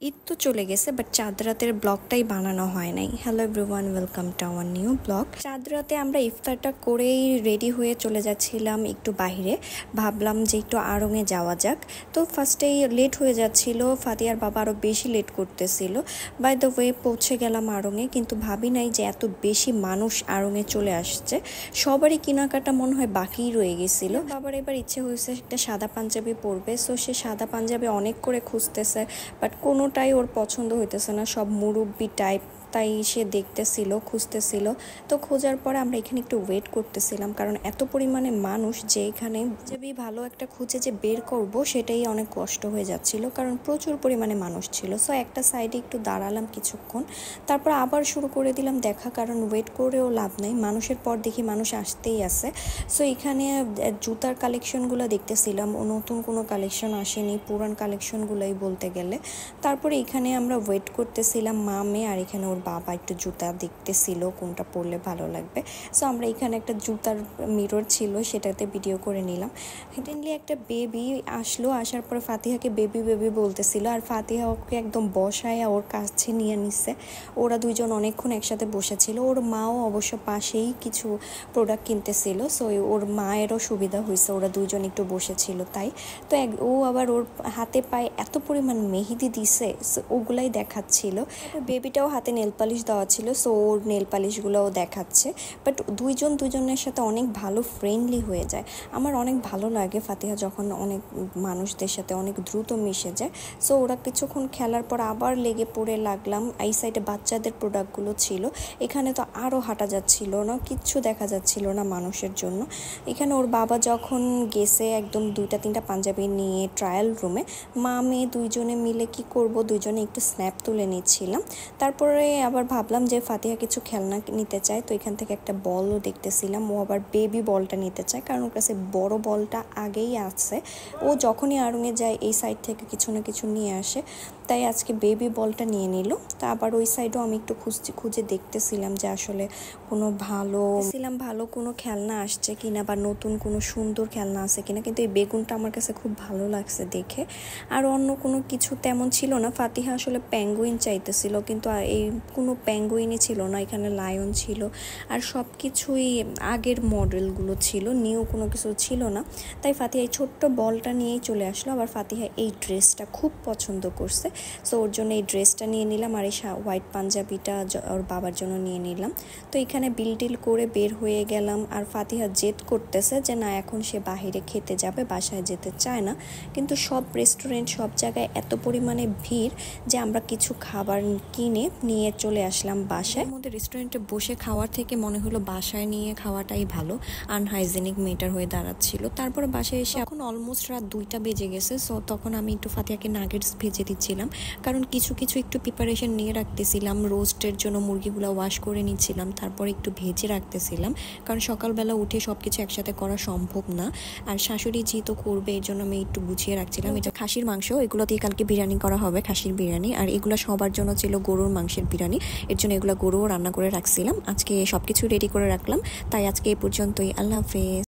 ঈদ তো চলে গেছে বাট চাঁদ রাতের ব্লগটাই বানানো হয় নাই। Hello everyone, welcome to our new blog. চাঁদ রাতে আমরা ইফতারটা করেই রেডি হয়ে চলে যাচ্ছিলাম একটু বাইরে। ভাবলাম যে একটু আড়ংয়ে যাওয়া যাক। তো ফার্স্টেই লেট হয়ে যাচ্ছিল, ফাতিয়ার বাবা আরও বেশি লেট করতেছিল। বাই দ্য ওয়ে পৌঁছে গেলাম আড়ংয়ে, কিন্তু ভাবি নাই যে এত বেশি মানুষ আড়ংয়ে চলে আসছে। সবারই কেনাকাটা মনে হয় বাকিই রয়ে গেছিলো। বাবার এবার ইচ্ছে হয়েছে একটা সাদা পাঞ্জাবি পরবে, সো সে সাদা পাঞ্জাবি অনেক করে খুঁজতেছে, বাট কোনোটাই ওর পছন্দ হইতেছে না, সব মুরব্বি টাইপ। তাই সে দেখতেছিল, খুঁজতেছিল। তো খোঁজার পরে আমরা এখানে একটু ওয়েট করতেছিলাম, কারণ এত পরিমাণে মানুষ যে এখানে যদি ভালো একটা খুঁজে যে বের করব সেটাই অনেক কষ্ট হয়ে যাচ্ছিল, কারণ প্রচুর পরিমাণে মানুষ ছিল। সো একটা সাইডে একটু দাঁড়ালাম কিছুক্ষণ, তারপর আবার শুরু করে দিলাম দেখা, কারণ ওয়েট করেও লাভ নেই, মানুষের পর দেখি মানুষ আসতেই আছে। সো এখানে জুতার কালেকশনগুলো দেখতেছিলাম, ও নতুন কোনো কালেকশন আসেনি, পুরান কালেকশনগুলোই বলতে গেলে। তারপরে এখানে আমরা ওয়েট করতেছিলাম মা মেয়ে, আর এখানে ওর বাবা একটু জুতা দেখতেছিল কোনটা পরলে ভালো লাগবে। সো আমরা এখানে একটা জুতার মিরর ছিল, সেটাতে ভিডিও করে নিলাম। হিডেনলি একটা বেবি আসলো, আসার পরে ফাতিহাকে বেবি বেবি বলতেছিল, আর ফাতিহা ওকে একদম বসায় ওর কাছে নিয়ে নিচ্ছে। ওরা দুইজন অনেকক্ষণ একসাথে বসেছিল। ওর মাও অবশ্য পাশেই কিছু প্রোডাক্ট কিনতেছিল, সো ওর মায়েরও সুবিধা হয়েছে, ওরা দুইজন একটু বসেছিল তাই। তো ও আবার ওর হাতে পায়ে এত পরিমাণ মেহেদি দিছে, ওগুলাই দেখাচ্ছিল। বেবিটাও হাতে নেল পালিশ দেওয়া ছিল, সো ওর নেল পালিশগুলোও দেখাচ্ছে। বাট দুইজনের সাথে অনেক ভালো ফ্রেন্ডলি হয়ে যায়। আমার অনেক ভালো লাগে ফাতিহা যখন অনেক মানুষদের সাথে অনেক দ্রুত মিশে যায়। সো ওরা কিছুক্ষণ খেলার পর আবার লেগে পড়ে লাগলাম। এই সাইডে বাচ্চাদের প্রোডাক্টগুলো ছিল, এখানে তো আরও হাঁটা যাচ্ছিল না, কিচ্ছু দেখা যাচ্ছিল না মানুষের জন্য। এখানে ওর বাবা যখন গেছে একদম 2-3টা পাঞ্জাবি নিয়ে ট্রায়াল রুমে, মা মেয়ে দুইজনে মিলে কি করব, দুইজনে একটু স্ন্যাপ তুলে নিচ্ছিলাম। তারপরে আবার ভাবলাম যে ফাতিহা কিছু খেলনা নিতে চায়, তো এখান থেকে একটা বলও দেখতেছিলাম। ও আবার বেবি বলটা নিতে চায়, কারণ ওর কাছে বড় বলটা আগেই আছে। ও যখনই আড়ংয়ে যায় এই সাইড থেকে কিছু না কিছু নিয়ে আসে, তাই আজকে বেবি বলটা নিয়ে নিল। তা আবার ওই সাইডও আমি একটু খুঁজে দেখতেছিলাম যে আসলে কোনো ভালো কোনো খেলনা আসছে কিনা, বা নতুন কোনো সুন্দর খেলনা আছে কিনা। কিন্তু এই বেগুনটা আমার কাছে খুব ভালো লাগছে দেখে। আর অন্য কোনো কিছু তেমন ছিল না। ফাতিহা আসলে প্যাঙ্গুইন চাইতেছিল, কিন্তু এই কোনো প্যাঙ্গুইনই ছিল না, এখানে লায়ন ছিল। আর সব কিছুই আগের মডেলগুলো ছিল, নিউ কোনো কিছু ছিল না। তাই ফাতিহা এই ছোট্ট বলটা নিয়েই চলে আসলো। আবার ফাতিহা এই ড্রেসটা খুব পছন্দ করছে, সো ওর জন্য এই ড্রেসটা নিয়ে নিলাম, আর এই হোয়াইট পাঞ্জাবিটা ওর বাবার জন্য নিয়ে নিলাম। তো এখানে বিল করে বের হয়ে গেলাম। আর ফাতিহা জেদ করতেছে যে না, এখন সে বাহিরে খেতে যাবে, বাসায় যেতে চায় না। কিন্তু সব রেস্টুরেন্ট, সব জায়গায় এত পরিমাণে ভিড় যে আমরা কিছু খাবার কিনে নিয়ে চলে আসলাম বাসায়। মধ্যে রেস্টুরেন্টে বসে খাওয়ার থেকে মনে হলো বাসায় নিয়ে খাওয়াটাই ভালো, আনহাইজেনিক মেটার হয়ে দাঁড়াচ্ছিল। তারপরে বাসায় এসে এখন অলমোস্ট রাত 2টা বেজে গেছে। সো তখন আমি একটু ফাতিহাকে নাগেটস ভেজে দিচ্ছিলাম, কারণ কিছু একটু প্রিপারেশন নিয়ে রাখতেছিলাম। রোস্টের জন্য মুরগিগুলো ওয়াশ করে নিচ্ছিলাম, তারপরে একটু ভেজে রাখতেছিলাম, কারণ সকালবেলা উঠে সব কিছু একসাথে করা সম্ভব না। আর শাশুড়ি যেহেতু করবে, এর জন্য আমি একটু গুছিয়ে রাখছিলাম। এটা খাসির মাংস, এগুলো দিয়ে কালকে বিরিয়ানি করা হবে, খাসির বিরিয়ানি। আর এগুলো সবার জন্য ছিল গরুর মাংসের বিরিয়ানি, এর জন্য এগুলো গরুও রান্না করে রাখছিলাম। আজকে সবকিছু রেডি করে রাখলাম। তাই আজকে এই পর্যন্তই, আল্লাহ হাফেজ।